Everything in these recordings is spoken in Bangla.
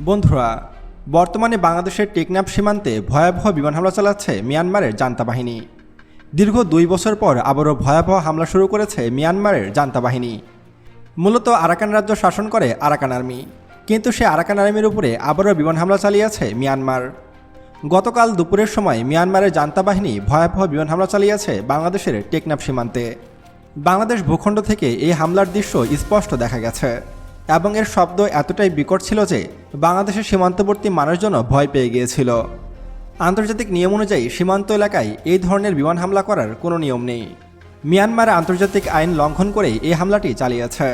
বন্ধুরা, বর্তমানে বাংলাদেশের টেকনাফ সীমান্তে ভয়াবহ বিমান হামলা চালাচ্ছে মিয়ানমারের জান্তা বাহিনী। দীর্ঘ 2 বছর পর আবারও ভয়াবহ হামলা শুরু করেছে মিয়ানমারের জান্তা বাহিনী। মূলত আরাকান রাজ্য শাসন করে আরাকান আর্মি, কিন্তু সে আরাকান আর্মির উপরে আবারও বিমান হামলা চালিয়েছে মিয়ানমার। গতকাল দুপুরের সময় মিয়ানমারের জান্তা বাহিনী ভয়াবহ বিমান হামলা চালিয়েছে বাংলাদেশের টেকনাফ সীমান্তে। বাংলাদেশ ভূখণ্ড থেকে এই হামলার দৃশ্য স্পষ্ট দেখা গেছে এবং এর শব্দ এতটাই বিকট ছিল যে বাংলাদেশের সীমান্তবর্তী মানুষজন ভয় পেয়ে গিয়েছিল। আন্তর্জাতিক নিয়ম অনুযায়ী সীমান্ত এলাকায় এই ধরনের বিমান হামলা করার কোনো নিয়ম নেই। মিয়ানমার আন্তর্জাতিক আইন লঙ্ঘন করেই এই হামলাটি চালিয়েছে।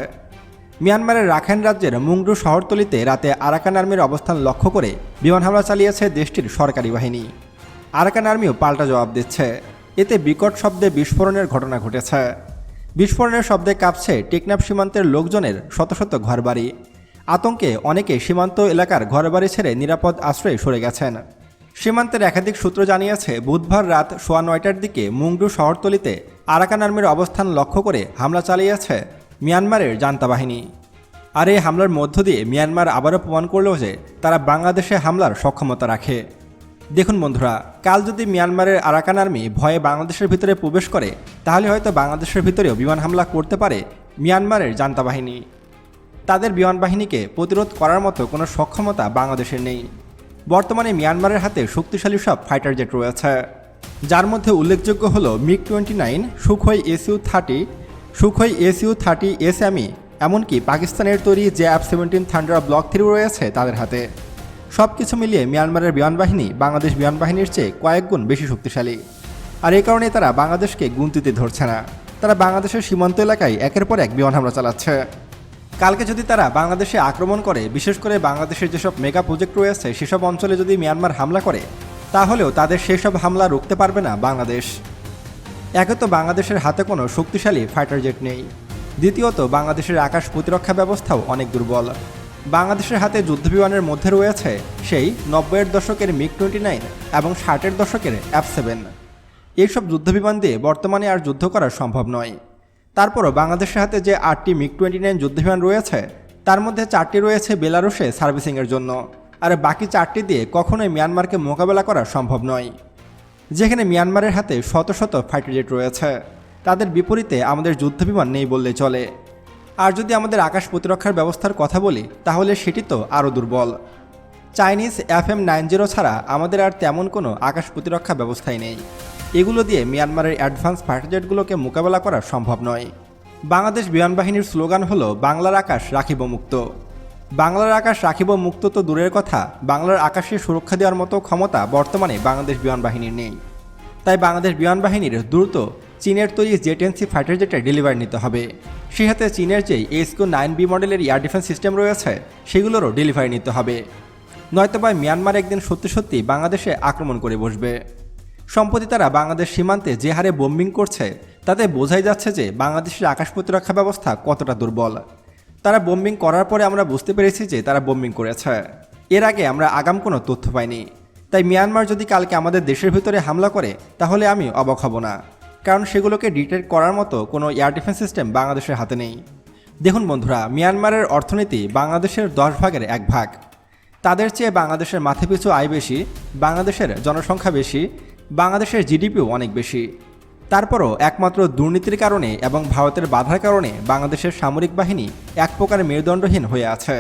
মিয়ানমারের রাখাইন রাজ্যের মুংডু শহরতলিতে রাতে আরাকান আর্মির অবস্থান লক্ষ্য করে বিমান হামলা চালিয়েছে দেশটির সরকারি বাহিনী। আরাকান আর্মিও পাল্টা জবাব দিচ্ছে। এতে বিকট শব্দে বিস্ফোরণের ঘটনা ঘটেছে। বিস্ফোরণের শব্দে কাঁপছে টেকনাফ সীমান্তের লোকজনের শত শত ঘরবাড়ি। আতঙ্কে অনেকে সীমান্ত এলাকার ঘরবাড়ি ছেড়ে নিরাপদ আশ্রয়ে সরে গেছেন। সীমান্তের একাধিক সূত্র জানিয়েছে, বুধবার রাত 9:15টার দিকে মুংডু শহরতলিতে আরাকান আর্মির অবস্থান লক্ষ্য করে হামলা চালিয়েছে মিয়ানমারের জান্তা বাহিনী। আর এই হামলার মধ্য দিয়ে মিয়ানমার আবারও প্রমাণ করল যে তারা বাংলাদেশে হামলার সক্ষমতা রাখে। দেখুন বন্ধুরা, কাল যদি মিয়ানমারের আরাকান আর্মি ভয়ে বাংলাদেশের ভিতরে প্রবেশ করে, তাহলে হয়তো বাংলাদেশের ভিতরেও বিমান হামলা করতে পারে মিয়ানমারের জান্তা বাহিনী। তাদের বিমান বাহিনীকে প্রতিরোধ করার মতো কোনো সক্ষমতা বাংলাদেশের নেই। বর্তমানে মিয়ানমারের হাতে শক্তিশালী সব ফাইটার জেট রয়েছে, যার মধ্যে উল্লেখযোগ্য হল MiG-29, Sukhoi Su-30, Sukhoi Su-30 SME, এমনকি পাকিস্তানের তৈরি JF-17 থান্ডার ব্লক 3 রয়েছে তাদের হাতে। সব কিছু মিলিয়ে মিয়ানমারের বিমান বাহিনী বাংলাদেশ বিমান বাহিনীর চেয়ে কয়েক গুণ বেশি শক্তিশালী। আর এই কারণে তারা বাংলাদেশকে গুনতিতে ধরছে না। তারা বাংলাদেশের সীমান্ত এলাকায় একের পর এক বিমান হামলা চালাচ্ছে। কালকে যদি তারা বাংলাদেশে আক্রমণ করে, বিশেষ করে বাংলাদেশের যেসব মেগা প্রজেক্ট রয়েছে সেসব অঞ্চলে যদি মিয়ানমার হামলা করে, তাহলেও তাদের সেসব হামলা রুখতে পারবে না বাংলাদেশ। একে তো বাংলাদেশের হাতে কোনো শক্তিশালী ফাইটার জেট নেই, দ্বিতীয়ত বাংলাদেশের আকাশ প্রতিরক্ষা ব্যবস্থাও অনেক দুর্বল। বাংলাদেশের হাতে যুদ্ধবিমানের মধ্যে রয়েছে সেই 90-এর দশকের MiG-29 এবং 60-এর দশকের F-7। এইসব যুদ্ধবিমান দিয়ে বর্তমানে আর যুদ্ধ করা সম্ভব নয়। তারপরও বাংলাদেশের হাতে যে 8টি MiG-29 যুদ্ধবিমান রয়েছে, তার মধ্যে 4টি রয়েছে বেলারুশে সার্ভিসিংয়ের জন্য, আর বাকি 4টি দিয়ে কখনোই মিয়ানমারকে মোকাবেলা করা সম্ভব নয়। যেখানে মিয়ানমারের হাতে শত শত ফাইটার জেট রয়েছে, তাদের বিপরীতে আমাদের যুদ্ধবিমান নেই বললে চলে। আর যদি আমাদের আকাশ প্রতিরক্ষার ব্যবস্থার কথা বলি, তাহলে সেটি তো আরও দুর্বল। চাইনিজ FM-90 ছাড়া আমাদের আর তেমন কোনো আকাশ প্রতিরক্ষা ব্যবস্থাই নেই। এগুলো দিয়ে মিয়ানমারের অ্যাডভান্স ফাইটার জেটগুলোকে মোকাবেলা করা সম্ভব নয়। বাংলাদেশ বিমান বাহিনীর স্লোগান হলো, বাংলার আকাশ রাখিব মুক্ত। বাংলার আকাশ রাখিব মুক্ত তো দূরের কথা, বাংলার আকাশে সুরক্ষা দেওয়ার মতো ক্ষমতা বর্তমানে বাংলাদেশ বিমান বাহিনীর নেই। তাই বাংলাদেশ বিমান বাহিনীর দ্রুত চীনের তৈরি Z-10C ফাইটার জেটের ডেলিভারি নিতে হবে। সেই সাথে চীনের যেই HQ-9B মডেলের এয়ার ডিফেন্স সিস্টেম রয়েছে সেগুলোরও ডেলিভারি নিতে হবে। নয়তোবা মিয়ানমার একদিন সত্যি সত্যি বাংলাদেশে আক্রমণ করে বসবে। সম্প্রতি তারা বাংলাদেশ সীমান্তে যে হারে বোম্বিং করছে, তাতে বোঝাই যাচ্ছে যে বাংলাদেশের আকাশ প্রতিরক্ষা ব্যবস্থা কতটা দুর্বল। তারা বোম্বিং করার পরে আমরা বুঝতে পেরেছি যে তারা বোম্বিং করেছে। এর আগে আমরা আগাম কোনো তথ্য পাইনি। তাই মিয়ানমার যদি কালকে আমাদের দেশের ভিতরে হামলা করে, তাহলে আমি অবাক হব না, কারণ সেগুলোকে ডিটেক্ট করার মতো কোনো এয়ার ডিফেন্স সিস্টেম বাংলাদেশের হাতে নেই। দেখুন বন্ধুরা, মিয়ানমারের অর্থনীতি বাংলাদেশের 10 ভাগের 1 ভাগ। তাদের চেয়ে বাংলাদেশের মাথাপিছু আয় বেশি, বাংলাদেশের জনসংখ্যা বেশি, বাংলাদেশের জিডিপিও অনেক বেশি। তারপরও একমাত্র দুর্নীতির কারণে এবং ভারতের বাধার কারণে বাংলাদেশের সামরিক বাহিনী এক প্রকার মেরুদণ্ডহীন হয়ে আছে।